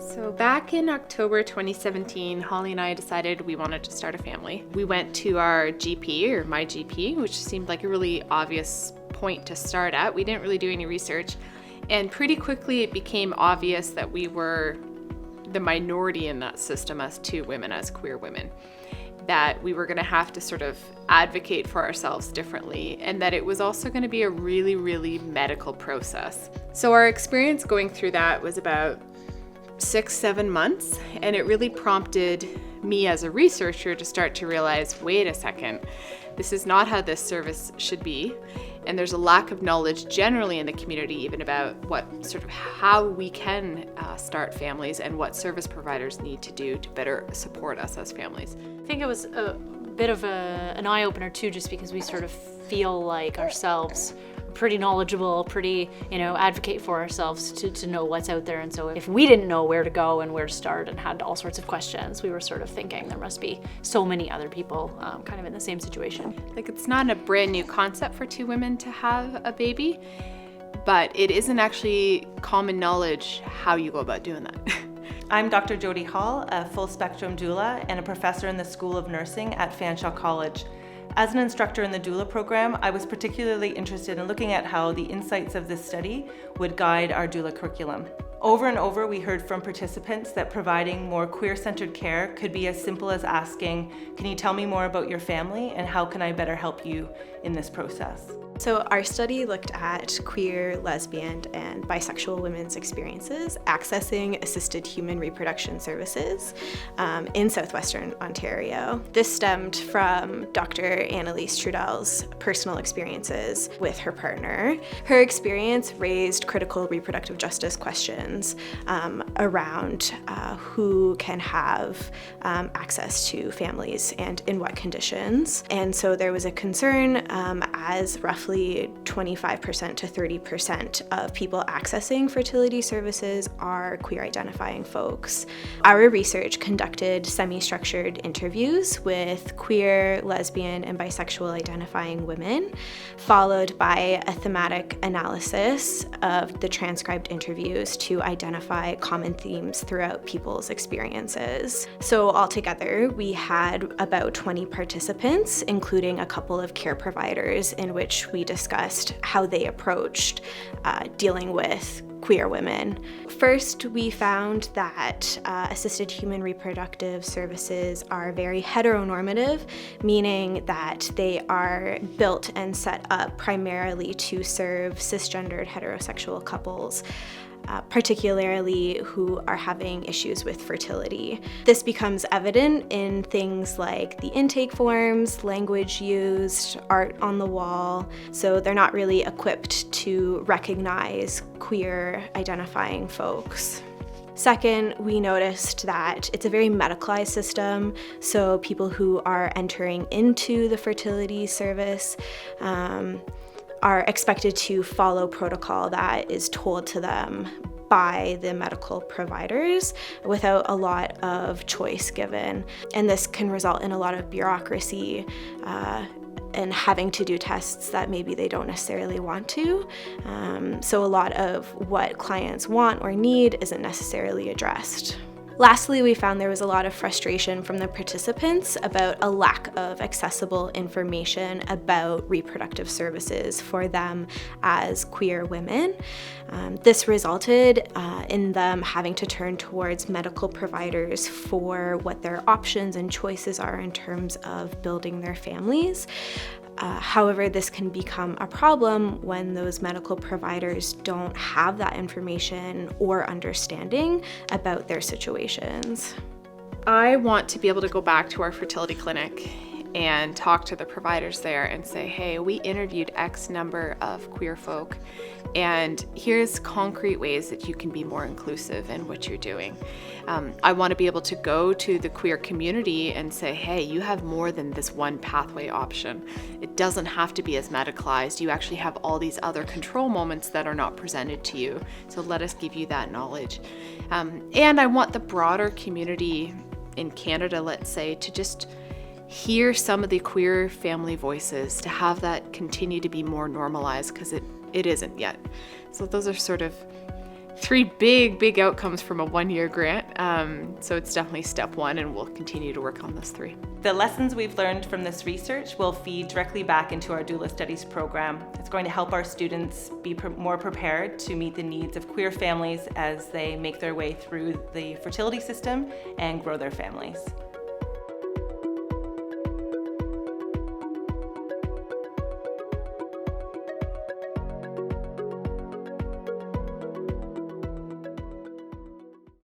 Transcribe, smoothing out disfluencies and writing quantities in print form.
So back in October 2017, Holly and I decided we wanted to start a family. We went to our GP, or my GP, which seemed like a really obvious point to start at. We didn't really do any research, and pretty quickly it became obvious that we were the minority in that system as two women, as queer women, that we were going to have to sort of advocate for ourselves differently, and that it was also going to be a really, really medical process. So our experience going through that was about 6-7 months, and it really prompted me as a researcher to start to realize, wait a second, this is not how this service should be. And there's a lack of knowledge generally in the community, even about how we can start families and what service providers need to do to better support us as families. I think it was a bit of an eye-opener too, just because we sort of feel like ourselves pretty knowledgeable, pretty, advocate for ourselves to know what's out there. And so if we didn't know where to go and where to start and had all sorts of questions, we were sort of thinking there must be so many other people kind of in the same situation. Like, it's not a brand new concept for two women to have a baby, but it isn't actually common knowledge how you go about doing that. I'm Dr. Jody Hall, a full-spectrum doula and a professor in the School of Nursing at Fanshawe College. As an instructor in the doula program, I was particularly interested in looking at how the insights of this study would guide our doula curriculum. Over and over, we heard from participants that providing more queer-centered care could be as simple as asking, can you tell me more about your family and how can I better help you in this process? So our study looked at queer, lesbian, and bisexual women's experiences accessing assisted human reproduction services in southwestern Ontario. This stemmed from Dr. Annalise Trudell's personal experiences with her partner. Her experience raised critical reproductive justice questions around who can have access to families and in what conditions. And so there was a concern as roughly 25% to 30% of people accessing fertility services are queer identifying folks. Our research conducted semi-structured interviews with queer, lesbian, and bisexual identifying women, followed by a thematic analysis of the transcribed interviews to identify common themes throughout people's experiences. So altogether, we had about 20 participants, including a couple of care providers, in which we discussed how they approached dealing with queer women. First, we found that assisted human reproductive services are very heteronormative, meaning that they are built and set up primarily to serve cisgendered heterosexual couples, particularly who are having issues with fertility. This becomes evident in things like the intake forms, language used, art on the wall, so they're not really equipped to recognize queer identifying folks. Second, we noticed that it's a very medicalized system, so people who are entering into the fertility service are expected to follow protocol that is told to them by the medical providers without a lot of choice given. And this can result in a lot of bureaucracy and having to do tests that maybe they don't necessarily want to. So a lot of what clients want or need isn't necessarily addressed. Lastly, we found there was a lot of frustration from the participants about a lack of accessible information about reproductive services for them as queer women. This resulted in them having to turn towards medical providers for what their options and choices are in terms of building their families. However, this can become a problem when those medical providers don't have that information or understanding about their situations. I want to be able to go back to our fertility clinic and talk to the providers there and say, hey, we interviewed X number of queer folk, and here's concrete ways that you can be more inclusive in what you're doing. I want to be able to go to the queer community and say, hey, you have more than this one pathway option. It doesn't have to be as medicalized. You actually have all these other control moments that are not presented to you. So let us give you that knowledge. And I want the broader community in Canada, let's say, to just hear some of the queer family voices, to have that continue to be more normalized, because it isn't yet. So those are sort of 3 big outcomes from a 1-year grant. So it's definitely step 1, and we'll continue to work on those 3. The lessons we've learned from this research will feed directly back into our doula studies program. It's going to help our students be more prepared to meet the needs of queer families as they make their way through the fertility system and grow their families.